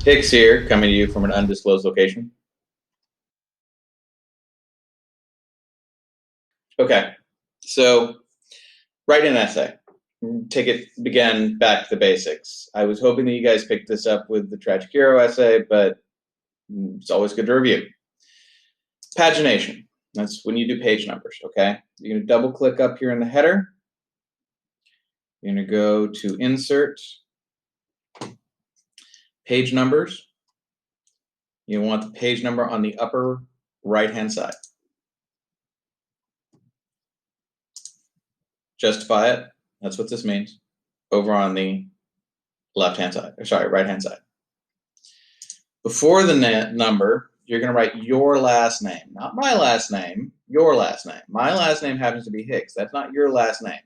Hicks here, coming to you from an undisclosed location. Okay, so write an essay. Begin back to the basics. I was hoping that you guys picked this up with the Tragic Hero essay, but it's always good to review. Pagination. That's when you do page numbers, okay? You're going to double click up here in the header. You're going to go to Insert, Page Numbers. You want the page number on the upper right-hand side. Justify it. That's what this means. Over on the left-hand side, or sorry, right-hand side. Before the number, you're going to write your last name, not my last name, your last name. My last name happens to be Hicks. That's not your last name.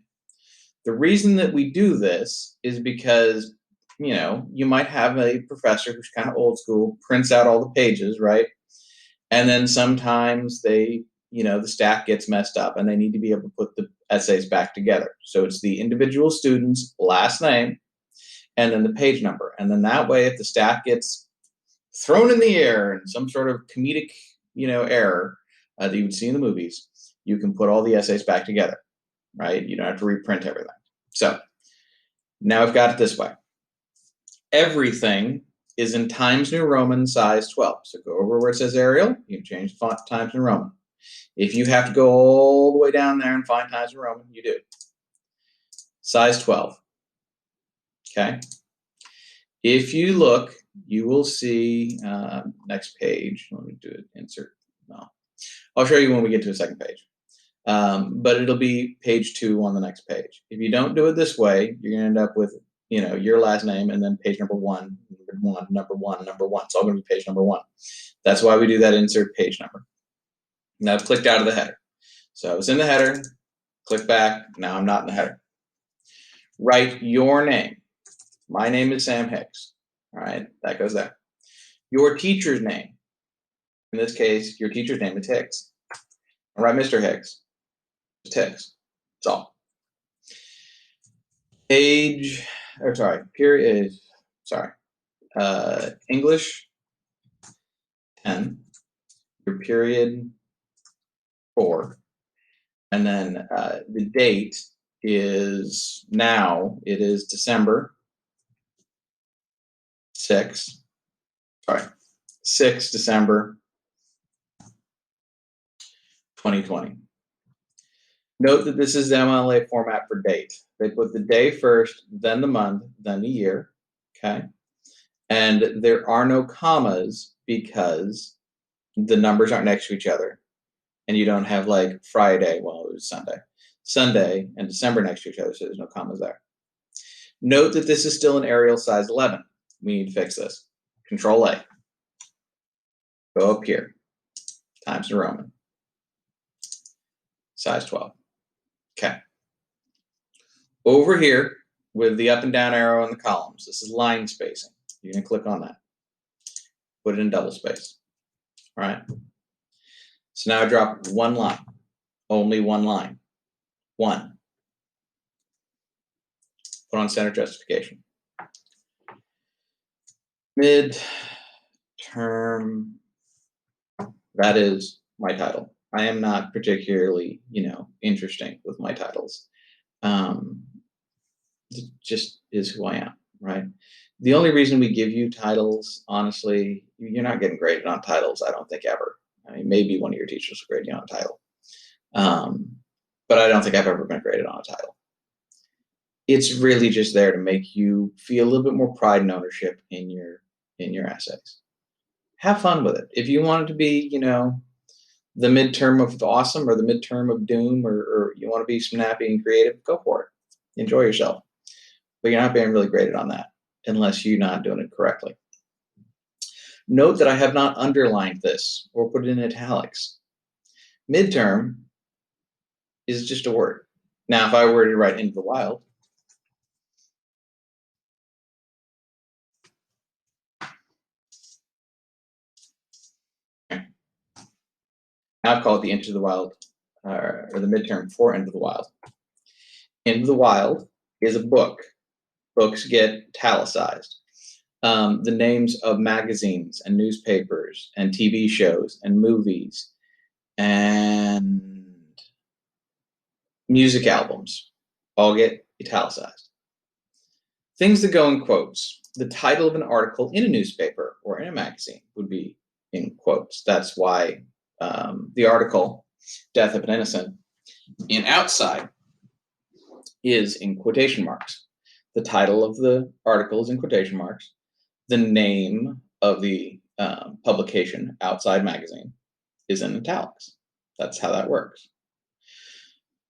The reason that we do this is because, you might have a professor who's kind of old school, prints out all the pages, right? And then sometimes the stack gets messed up and they need to be able to put the essays back together. So it's the individual student's last name and then the page number. And then that way, if the stack gets thrown in the air and some sort of comedic, error that you would see in the movies, you can put all the essays back together, right? You don't have to reprint everything. So now I've got it this way. Everything is in Times New Roman size 12. So go over where it says Arial, you can change the font to Times New Roman. If you have to go all the way down there and find Times New Roman, you do. Size 12. Okay. If you look, you will see next page. Let me do it. Insert. No, I'll show you when we get to a second page. But it'll be page 2 on the next page. If you don't do it this way, you're going to end up with your last name and then page number 1, number 1. It's all going to be page number 1. That's why we do that insert page number. Now I've clicked out of the header. So I was in the header, click back. Now I'm not in the header. Write your name. My name is Sam Hicks. All right, that goes there. Your teacher's name. In this case, your teacher's name is Hicks. All right, Mr. Hicks. Just Hicks. That's all. English 10. Your period 4. And then the date is now, it is December 6. 6 December 2020. Note that this is the MLA format for date. They put the day first, then the month, then the year, okay? And there are no commas because the numbers aren't next to each other. And you don't have like Friday, well, it was Sunday and December next to each other, so there's no commas there. Note that this is still an Arial size 11. We need to fix this. Control A. Go up here. Times New Roman. Size 12. Okay. Over here with the up and down arrow in the columns, this is line spacing. You're going to click on that. Put it in double space. All right. So now I drop one line. Only one line. 1. Put on center justification. Midterm. That is my title. I am not particularly, interesting with my titles. It just is who I am, right? The only reason we give you titles, honestly, you're not getting graded on titles, I don't think, ever. I mean, maybe one of your teachers will grade you on a title. But I don't think I've ever been graded on a title. It's really just there to make you feel a little bit more pride and ownership in your essays. Have fun with it. If you want it to be, the midterm of awesome or the midterm of doom, or you want to be snappy and creative, go for it. Enjoy yourself. But you're not being really graded on that unless you're not doing it correctly. Note that I have not underlined this or put it in italics. Midterm is just a word. Now, if I were to write into the wild, I've called it the Into the Wild, or the midterm for Into the Wild. Into the Wild is a book. Books get italicized. the names of magazines and newspapers and TV shows and movies and music albums all get italicized. Things that go in quotes. The title of an article in a newspaper or in a magazine would be in quotes. That's why the article, Death of an Innocent, in Outside is in quotation marks. The title of the article is in quotation marks. The name of the publication, Outside Magazine, is in italics. That's how that works.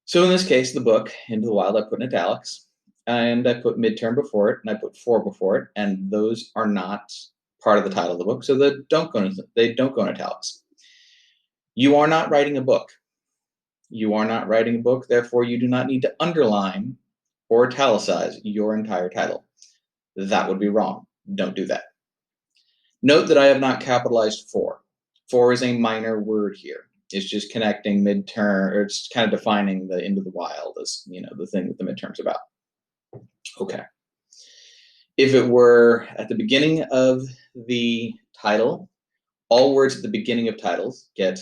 So in this case, the book, Into the Wild, I put in italics, and I put midterm before it, and I put for before it, and those are not part of the title of the book, so they don't go in italics. You are not writing a book. You are not writing a book, therefore you do not need to underline or italicize your entire title. That would be wrong. Don't do that. Note that I have not capitalized for. For is a minor word here. It's just connecting midterm, or it's kind of defining the Into the Wild as, the thing that the midterm's about. Okay. If it were at the beginning of the title, all words at the beginning of titles get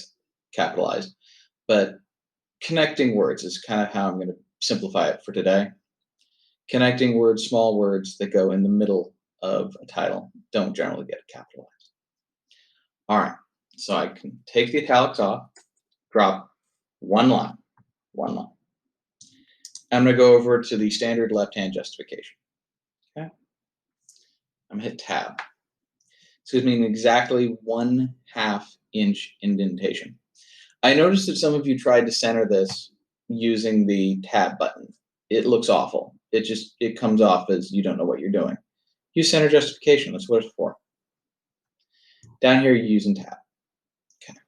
capitalized, but connecting words is kind of how I'm going to simplify it for today. Connecting words, small words that go in the middle of a title don't generally get capitalized. All right, so I can take the italics off, drop one line. I'm going to go over to the standard left-hand justification. Okay, I'm going to hit tab. This gives me an exactly 1/2 inch indentation. I noticed that some of you tried to center this using the tab button. It looks awful. It comes off as you don't know what you're doing. Use center justification. That's what it's for. Down here, you're using tab. Okay.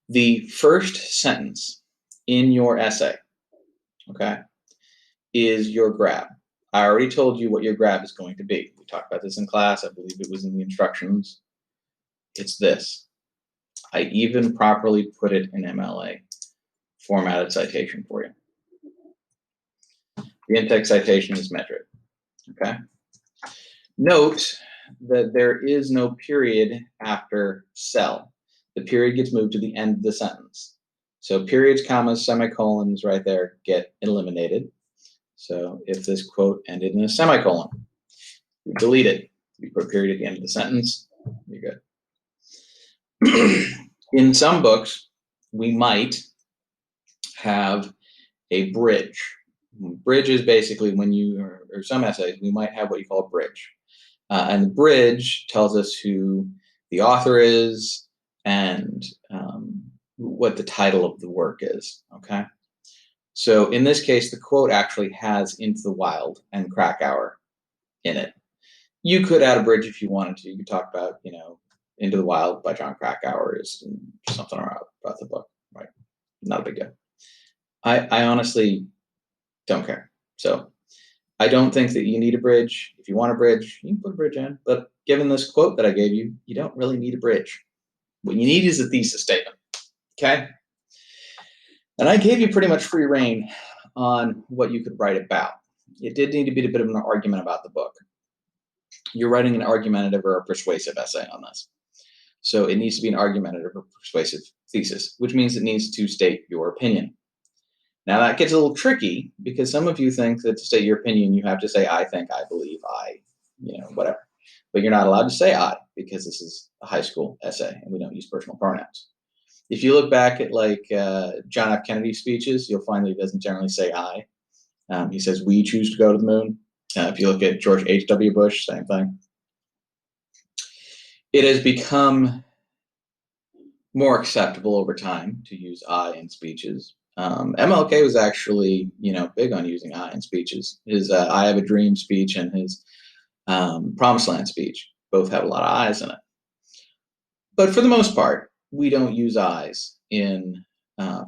The first sentence in your essay, okay, is your grab. I already told you what your grab is going to be. We talked about this in class. I believe it was in the instructions. It's this. I even properly put it in MLA, formatted citation for you. The in-text citation is metric, okay? Note that there is no period after cell. The period gets moved to the end of the sentence. So periods, commas, semicolons right there get eliminated. So if this quote ended in a semicolon, you delete it. You put a period at the end of the sentence, you're good. In some books, we might have a bridge. Bridge is basically when or some essays, we might have what you call a bridge. And the bridge tells us who the author is and what the title of the work is, okay? So in this case, the quote actually has Into the Wild and Krakauer in it. You could add a bridge if you wanted to. You could talk about, Into the Wild by John Krakauer is something about the book, right? Not a big deal. I honestly don't care. So I don't think that you need a bridge. If you want a bridge, you can put a bridge in. But given this quote that I gave you, you don't really need a bridge. What you need is a thesis statement, okay? And I gave you pretty much free rein on what you could write about. It did need to be a bit of an argument about the book. You're writing an argumentative or a persuasive essay on this. So it needs to be an argumentative or persuasive thesis, which means it needs to state your opinion. Now that gets a little tricky because some of you think that to state your opinion, you have to say, I think, I believe, I, whatever. But you're not allowed to say I because this is a high school essay and we don't use personal pronouns. If you look back at John F. Kennedy's speeches, you'll find that he doesn't generally say I. He says, we choose to go to the moon. If you look at George H.W. Bush, same thing. It has become more acceptable over time to use I in speeches. MLK was actually, big on using I in speeches. His I Have a Dream speech and his Promised Land speech both have a lot of I's in it. But for the most part, we don't use I's in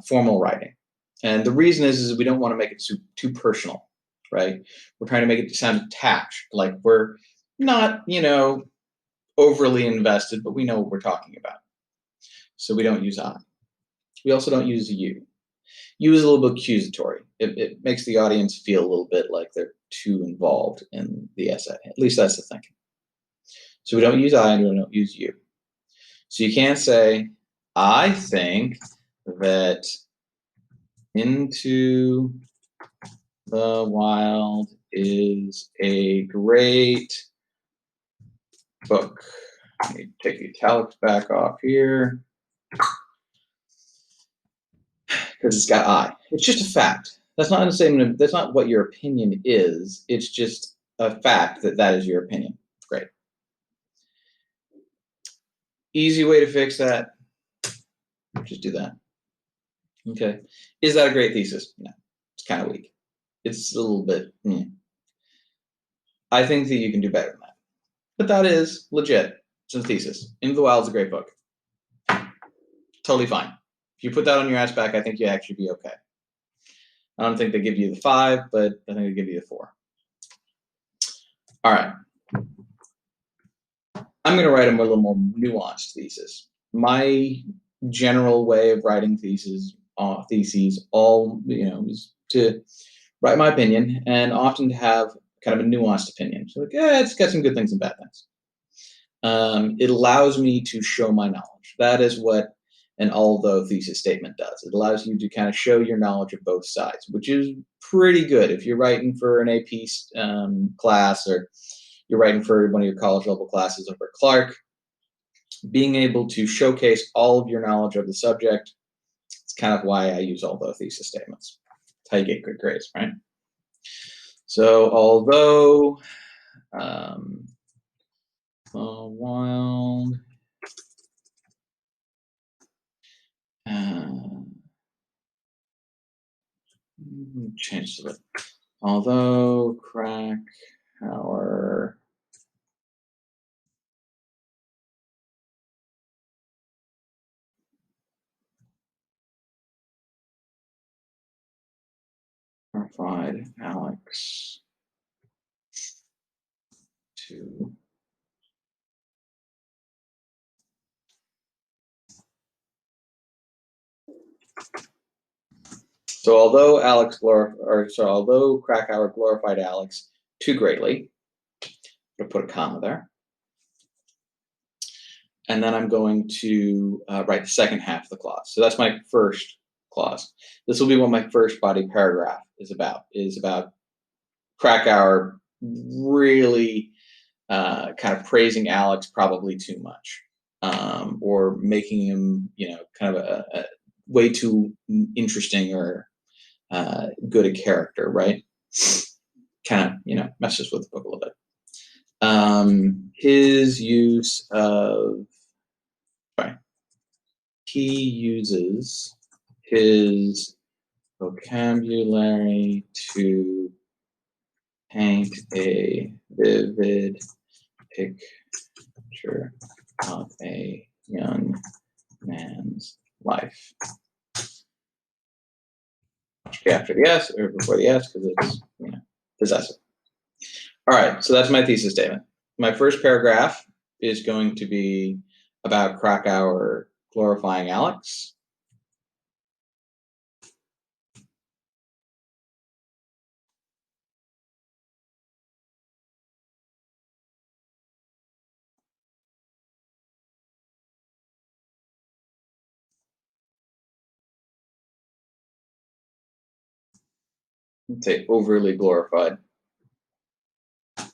formal writing. And the reason is we don't want to make it too personal, right? We're trying to make it sound attached, like we're not, overly invested, but we know what we're talking about. So we don't use I. We also don't use you. use a little bit accusatory. It makes the audience feel a little bit like they're too involved in the essay. At least that's the thinking. So we don't use I and we don't use you. So you can't say, I think that Into the Wild is a great book. Let me take the italics back off here because it's got I. It's just a fact. That's not saying that's not what your opinion is. It's just a fact that that is your opinion. Great. Easy way to fix that. Just do that. Okay. Is that a great thesis? No. It's kind of weak. It's a little bit. I think that you can do better than that. But that is legit. It's a thesis. Into the Wild is a great book. Totally fine. If you put that on your ass back, I think you actually be okay. I don't think they give you the 5, but I think they give you the 4. All right. I'm going to write a little more nuanced thesis. My general way of writing theses, all is to write my opinion and often to have kind of a nuanced opinion. So like, it's got some good things and bad things. It allows me to show my knowledge. That is what an although thesis statement does. It allows you to kind of show your knowledge of both sides, which is pretty good if you're writing for an AP class or you're writing for one of your college level classes over at Clark. Being able to showcase all of your knowledge of the subject, it's kind of why I use although thesis statements. It's how you get good grades, right? So although Wild change it. Although Krakauer glorified Alex to So although although Krakauer glorified Alex too greatly, I'm going to put a comma there. And then I'm going to write the second half of the clause. So that's my first clause. This will be what my first body paragraph is about Krakauer really kind of praising Alex probably too much, or making him, kind of a way too interesting or good a character, right? Kind of, messes with the book a little bit. His use of, he uses his vocabulary to paint a vivid picture of a young man's life. After the S or before the S because it's possessive. All right, so that's my thesis statement. My first paragraph is going to be about Krakauer glorifying Alex. Let's say overly glorified. And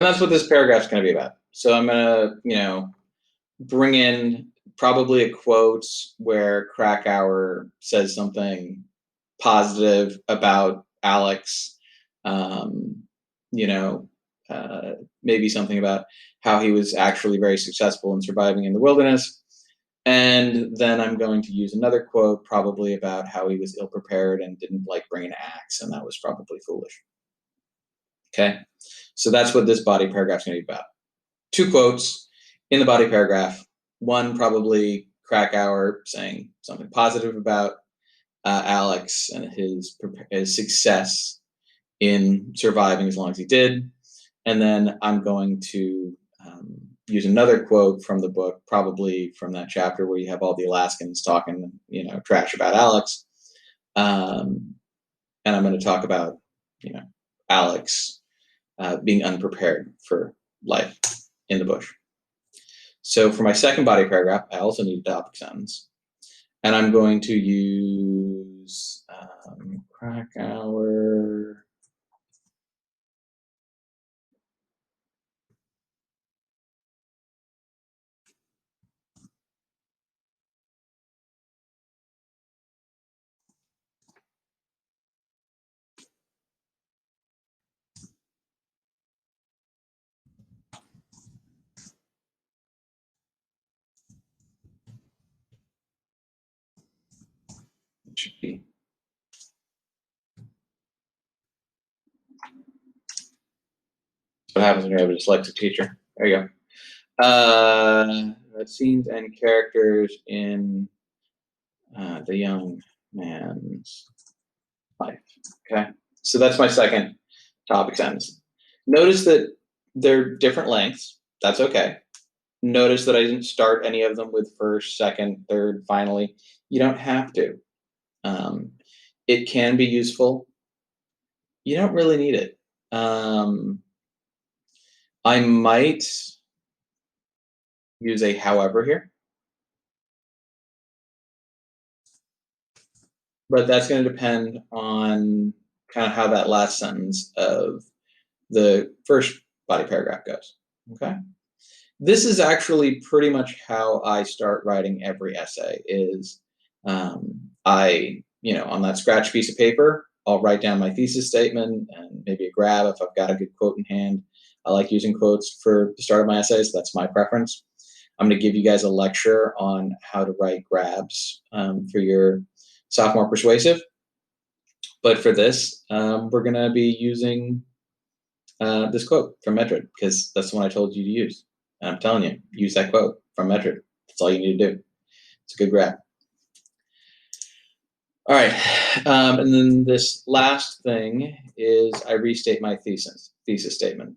that's what this paragraph is going to be about. So I'm going to, bring in probably a quote where Krakauer says something positive about Alex. Maybe something about how he was actually very successful in surviving in the wilderness. And then I'm going to use another quote probably about how he was ill-prepared and didn't bring an axe, and that was probably foolish. Okay, so that's what this body paragraph is going to be about. 2 quotes in the body paragraph. One probably Krakauer saying something positive about Alex and his success in surviving as long as he did. And then I'm going to use another quote from the book, probably from that chapter where you have all the Alaskans talking, trash about Alex. And I'm going to talk about, Alex being unprepared for life in the bush. So for my second body paragraph, I also need a topic sentence. And I'm going to use Krakauer. It should be. What happens when you have a dyslexic teacher. There you go. Scenes and characters in the young man's life. Okay, so that's my second topic sentence. Notice that they're different lengths. That's okay. Notice that I didn't start any of them with first, second, third, finally. You don't have to. It can be useful. You don't really need it. I might use a however here, but that's going to depend on kind of how that last sentence of the first body paragraph goes. Okay. This is actually pretty much how I start writing every essay is on that scratch piece of paper, I'll write down my thesis statement and maybe a grab if I've got a good quote in hand. I like using quotes for the start of my essays. That's my preference. I'm going to give you guys a lecture on how to write grabs for your sophomore persuasive. But for this, we're going to be using this quote from Medrid because that's the one I told you to use. And I'm telling you, use that quote from Medrid. That's all you need to do. It's a good grab. All right, and then this last thing is I restate my thesis statement.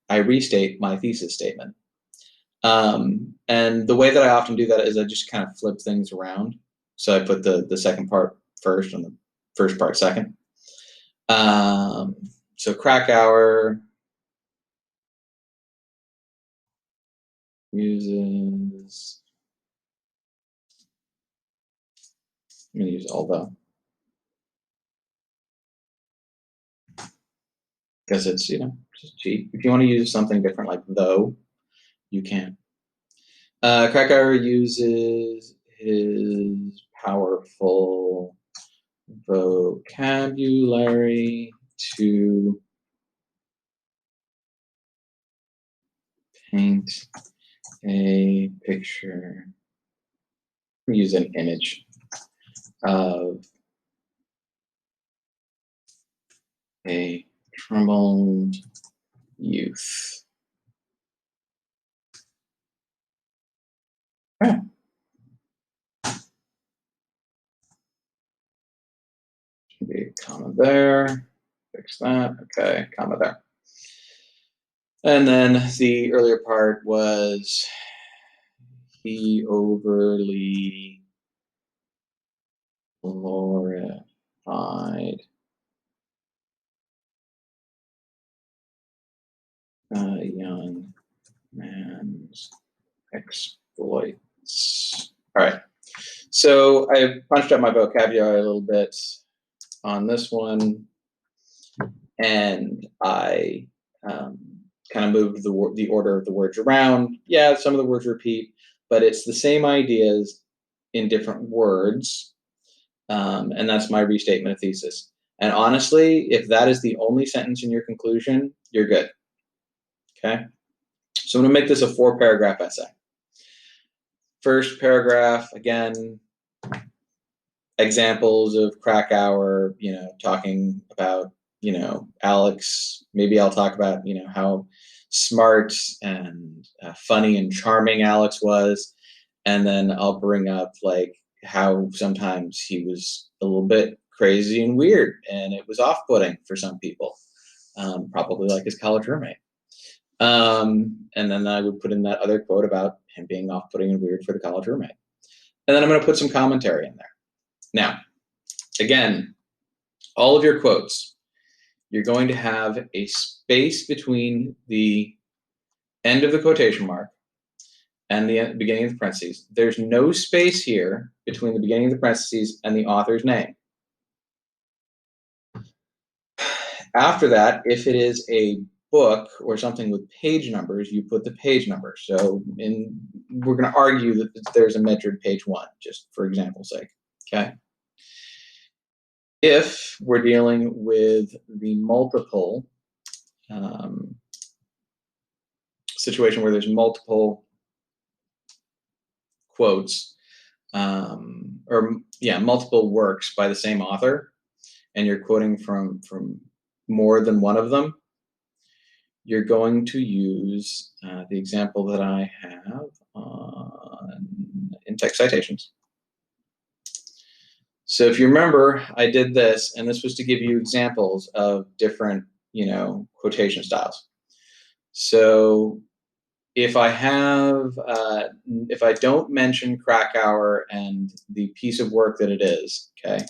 I restate my thesis statement. And the way that I often do that is I just kind of flip things around. So I put the second part first and the first part second. So Krakauer uses, I'm going to use although, because it's, just cheap. If you want to use something different like though, you can. Krakauer uses his powerful vocabulary to paint a picture, use an image of a troubled youth. Okay. Should be a comma there. Fix that. Okay, comma there. And then the earlier part was he overly glorified a young man's exploits. All right. So I punched up my vocabulary a little bit on this one, and I kind of moved the order of the words around. Yeah, some of the words repeat, but it's the same ideas in different words, and that's my restatement of thesis. And honestly, if that is the only sentence in your conclusion, you're good. Okay? So I'm going to make this a 4-paragraph essay. First paragraph, again, examples of Krakauer, talking about, Alex. Maybe I'll talk about, how smart and funny and charming Alex was. And then I'll bring up like how sometimes he was a little bit crazy and weird and it was off-putting for some people, probably like his college roommate. And then I would put in that other quote about him being off-putting and weird for the college roommate. And then I'm going to put some commentary in there. Now, again, all of your quotes, you're going to have a space between the end of the quotation mark and the beginning of the parentheses. There's no space here between the beginning of the parentheses and the author's name. After that, if it is a book or something with page numbers, you put the page number. So we're going to argue that there's a measured page 1, just for example's sake. Okay. If we're dealing with the multiple situation where there's multiple quotes multiple works by the same author, and you're quoting from more than one of them, you're going to use the example that I have in text citations. So if you remember, I did this, and this was to give you examples of different, quotation styles. So if I have, if I don't mention Krakauer and the piece of work that it is, okay,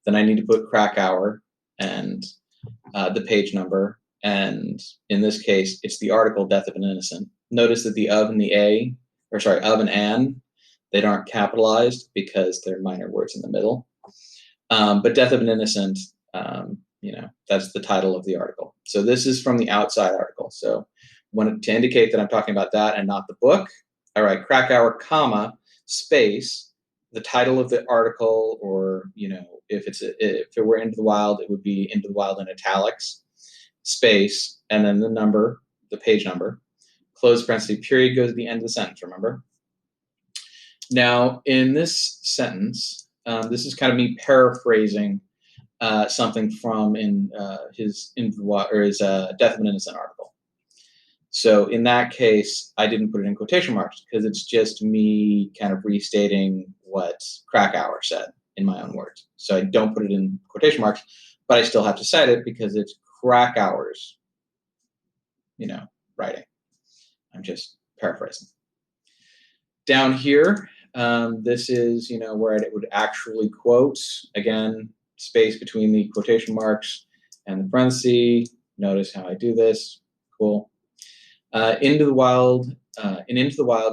then I need to put Krakauer and the page number. And in this case, it's the article Death of an Innocent. Notice that the of and the a, or sorry, of and an, they aren't capitalized because they're minor words in the middle. But Death of an Innocent, that's the title of the article. So this is from the outside article. So to indicate that I'm talking about that and not the book, I write Krakauer, comma, space, the title of the article, or, if it were Into the Wild, it would be Into the Wild in italics, space, and then the number, the page number, close parenthesis, period goes at the end of the sentence, remember? Now, in this sentence, this is kind of me paraphrasing something from his Death of an Innocent article. So in that case, I didn't put it in quotation marks because it's just me kind of restating what Krakauer said in my own words. So I don't put it in quotation marks, but I still have to cite it because it's Krakauer's, writing. I'm just paraphrasing. Down here, this is, where I would actually quote. Again, space between the quotation marks and the parenthesis. Notice how I do this. Cool. Into the Wild,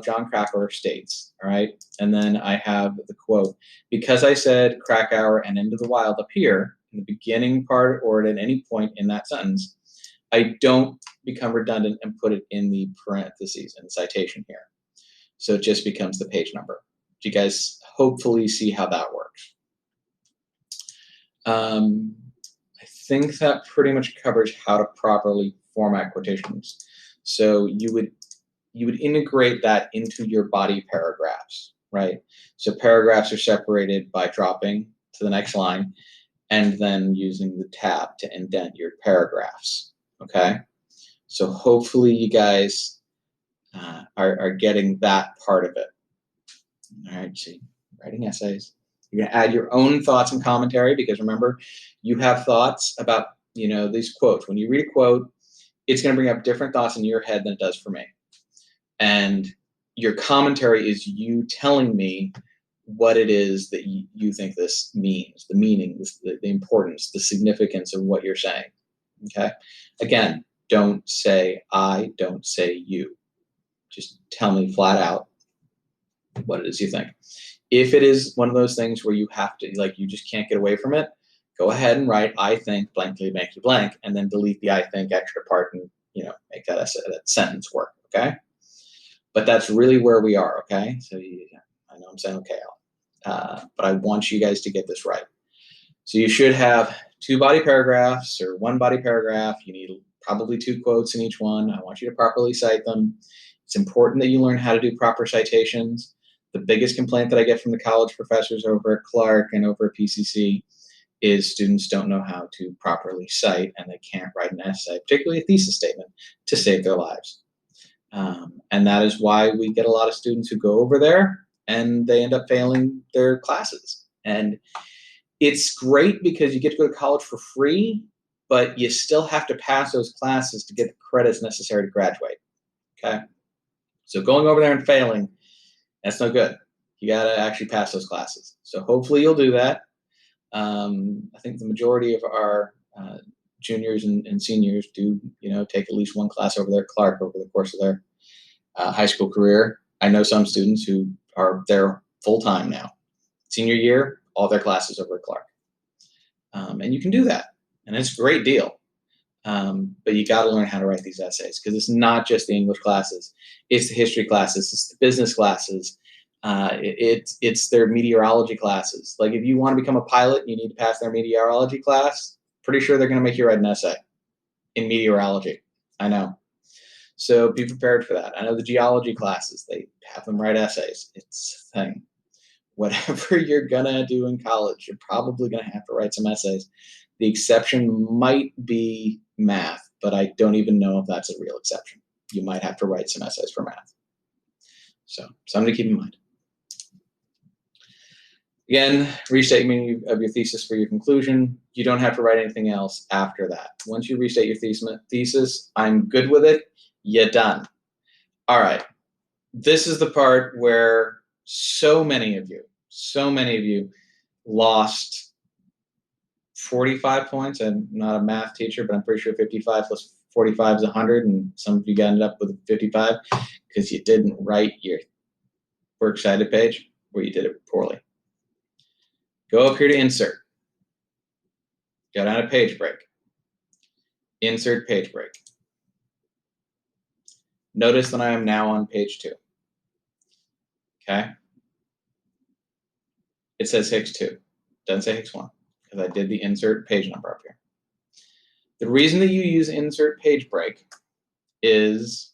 John Krakauer states, all right? And then I have the quote, because I said Krakauer and Into the Wild appear in the beginning part or at any point in that sentence, I don't become redundant and put it in the parentheses in the citation here. So it just becomes the page number. You guys hopefully see how that works. I think that pretty much covers how to properly format quotations. So you would integrate that into your body paragraphs, right? So paragraphs are separated by dropping to the next line and then using the tab to indent your paragraphs, okay? So hopefully you guys are getting that part of it. All right, see, writing essays. You're gonna add your own thoughts and commentary because remember, you have thoughts about, these quotes. When you read a quote, it's gonna bring up different thoughts in your head than it does for me. And your commentary is you telling me what it is that you think this means, the meaning, the importance, the significance of what you're saying, okay? Again, don't say I, don't say you. Just tell me flat out what it is you think. If it is one of those things where you have to, you just can't get away from it, go ahead and write I think blankly blankly blank, and then delete the I think extra part and, make that sentence work, okay? But that's really where we are, okay? So I know I'm saying okay, but I want you guys to get this right. So you should have 2 body paragraphs or 1 body paragraph. You need probably 2 quotes in each one. I want you to properly cite them. It's important that you learn how to do proper citations. The biggest complaint that I get from the college professors over at Clark and over at PCC is students don't know how to properly cite, and they can't write an essay, particularly a thesis statement, to save their lives. And that is why we get a lot of students who go over there and they end up failing their classes. And it's great because you get to go to college for free, but you still have to pass those classes to get the credits necessary to graduate. Okay? So going over there and failing, that's no good. You got to actually pass those classes. So hopefully you'll do that. I think the majority of our juniors and seniors do, take at least one class over their Clark over the course of their high school career. I know some students who are there full time now. Senior year, all their classes over at Clark. And you can do that, and it's a great deal. But you got to learn how to write these essays, because it's not just the English classes, it's the history classes, it's the business classes, it's their meteorology classes. Like if you want to become a pilot, you need to pass their meteorology class. Pretty sure they're going to make you write an essay in meteorology. I know. So be prepared for that. I know the geology classes, they have them write essays. It's a thing. Whatever you're going to do in college, you're probably going to have to write some essays. The exception might be math, but I don't even know if that's a real exception. You might have to write some essays for math. So something to keep in mind. Again, restatement of your thesis for your conclusion. You don't have to write anything else after that. Once you restate your thesis, I'm good with it, you're done. All right. This is the part where so many of you lost 45 points. I'm not a math teacher, but I'm pretty sure 55 plus 45 is 100, and some of you ended up with 55 because you didn't write your works cited page, or you did it poorly. Go up here to insert. Go down to page break. Insert page break. Notice that I am now on page 2. Okay? It says Hicks 2. Doesn't say Hicks 1, because I did the insert page number up here. The reason that you use insert page break is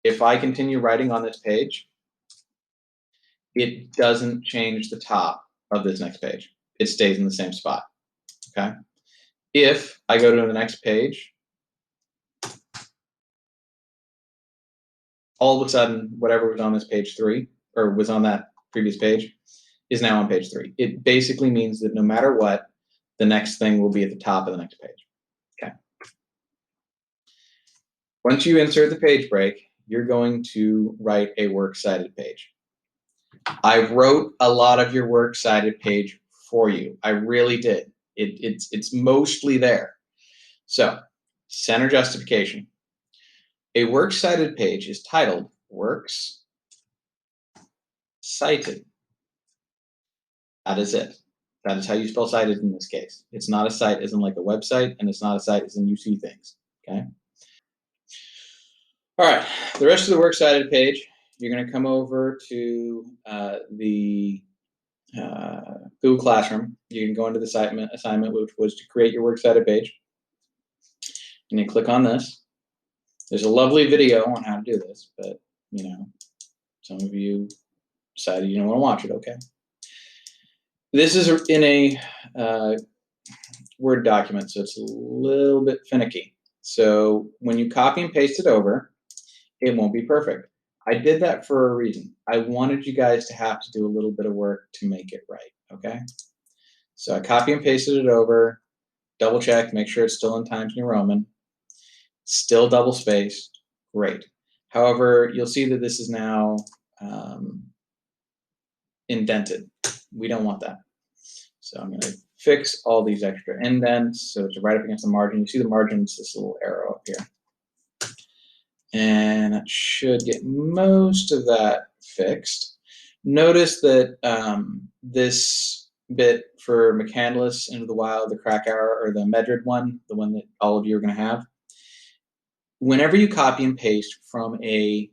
if I continue writing on this page, it doesn't change the top of this next page. It stays in the same spot. Okay? If I go to the next page, all of a sudden, whatever was on this page 3, or was on that previous page, is now on page 3. It basically means that no matter what, the next thing will be at the top of the next page. Okay. Once you insert the page break, you're going to write a works cited page. I wrote a lot of your works cited page for you. I really did. It's mostly there. So, center justification. A works cited page is titled Works Cited. That is it. That is how you spell cited in this case. It's not a site as in like a website, and it's not a site as in you see things. Okay? All right. The rest of the works cited page, you're going to come over to the Google Classroom. You can go into the assignment, which was to create your works cited page. And you click on this. There's a lovely video on how to do this, but, some of you decided you don't want to watch it, okay? This is in a Word document, so it's a little bit finicky. So when you copy and paste it over, it won't be perfect. I did that for a reason. I wanted you guys to have to do a little bit of work to make it right, okay? So I copy and pasted it over, double check, make sure it's still in Times New Roman, still double spaced, great. However, you'll see that this is now indented. We don't want that. So I'm going to fix all these extra indents so it's right up against the margin. You see the margin, it's this little arrow up here. And that should get most of that fixed. Notice that this bit for McCandless, Into the Wild, the Krakauer, or the Medred one, the one that all of you are going to have, whenever you copy and paste from a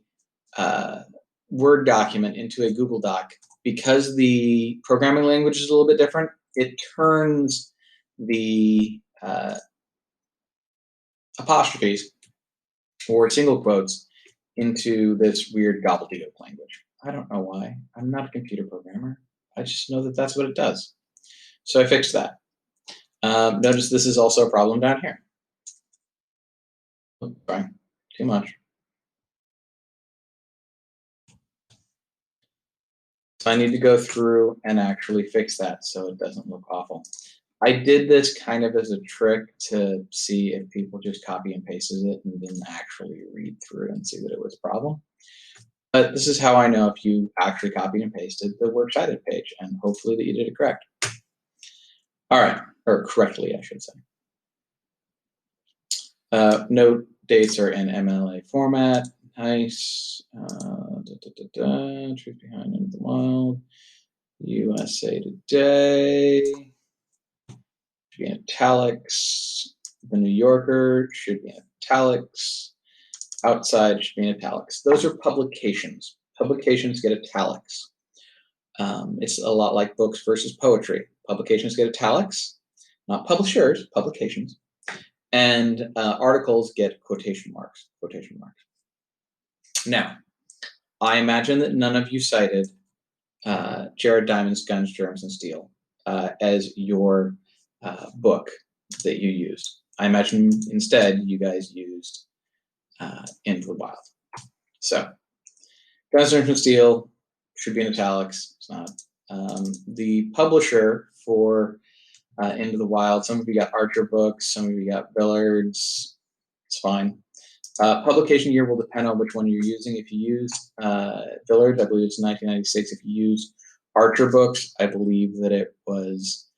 Word document into a Google Doc, because the programming language is a little bit different, it turns the apostrophes or single quotes into this weird gobbledygook language. I don't know why. I'm not a computer programmer. I just know that that's what it does. So I fixed that. Notice this is also a problem down here. Oh, sorry, too much. So I need to go through and actually fix that so it doesn't look awful. I did this kind of as a trick to see if people just copy and pasted it and didn't actually read through and see that it was a problem. But this is how I know if you actually copied and pasted the works cited page, and hopefully that you did it correct. All right, or correctly, I should say. Note dates are in MLA format. Nice. Truth behind Into the Wild. USA Today. Should be in italics. The New Yorker should be in italics. Outside should be in italics. Those are publications. Publications get italics. It's a lot like books versus poetry. Publications get italics, not publishers, publications. And articles get quotation marks. Quotation marks. Now, I imagine that none of you cited Jared Diamond's Guns, Germs, and Steel as your book that you used. I imagine instead you guys used Into the Wild. So, Guns, Germs, and Steel should be in italics. It's not. The publisher for Into the Wild, some of you got Archer Books, some of you got Billard's. It's fine. Publication year will depend on which one you're using. If you use Billard's, I believe it's 1996. If you use Archer Books, I believe that it was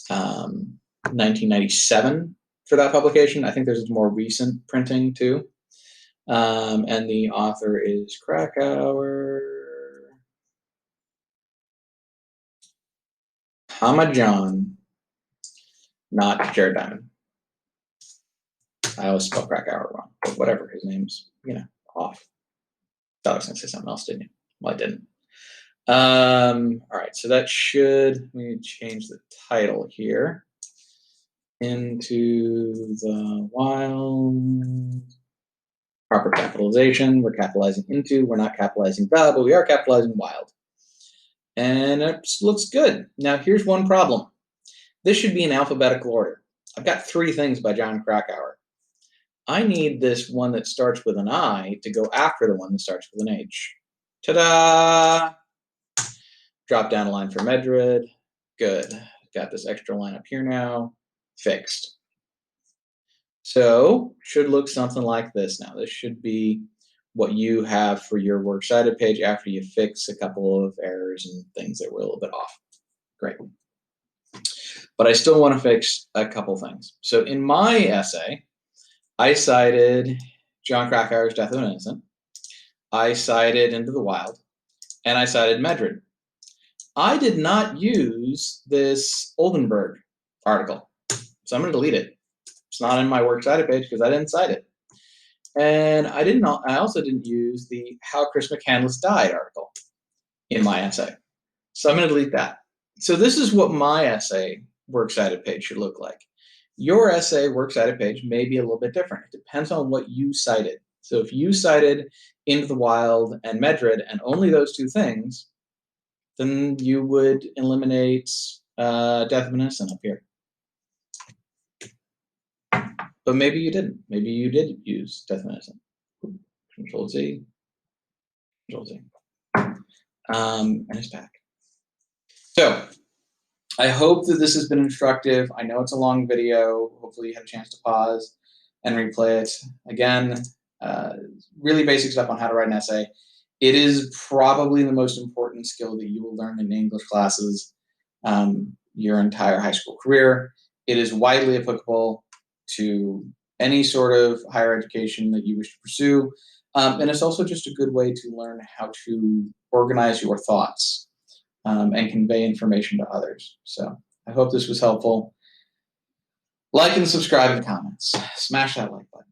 1997 for that publication. I think there's more recent printing too. And the author is Krakauer. Hamajon, not Jared Diamond. I always spell Krakauer wrong, but whatever. His name's, off. Thought I was going to say something else, didn't you? Well, I didn't. All right, so that should, we change the title here. Into the Wild. Proper capitalization. We're capitalizing into. We're not capitalizing the, but we are capitalizing wild. And it looks good. Now, here's one problem. This should be in alphabetical order. I've got 3 things by John Krakauer. I need this one that starts with an I to go after the one that starts with an H. Ta-da! Drop down a line for Medred. Good. Got this extra line up here now. Fixed. So, should look something like this now. This should be what you have for your works cited page after you fix a couple of errors and things that were a little bit off. Great. But I still want to fix a couple things. So in my essay, I cited John Krakauer's Death of an Innocent. I cited Into the Wild. And I cited Medred. I did not use this Oldenburg article. So I'm going to delete it. It's not in my works cited page because I didn't cite it. And I also didn't use the How Chris McCandless Died article in my essay. So I'm going to delete that. So this is what my essay works cited page should look like. Your essay works cited page may be a little bit different. It depends on what you cited. So if you cited Into the Wild and Medred and only those 2 things, then you would eliminate Death of an Innocent up here. But maybe you didn't. Maybe you did use Death of an Innocent. Control Z. Control Z. And it's back. So I hope that this has been instructive. I know it's a long video. Hopefully you had a chance to pause and replay it. Again, really basic stuff on how to write an essay. It is probably the most important skill that you will learn in English classes your entire high school career. It is widely applicable to any sort of higher education that you wish to pursue. And it's also just a good way to learn how to organize your thoughts and convey information to others. So I hope this was helpful. Like and subscribe and comments. Smash that like button.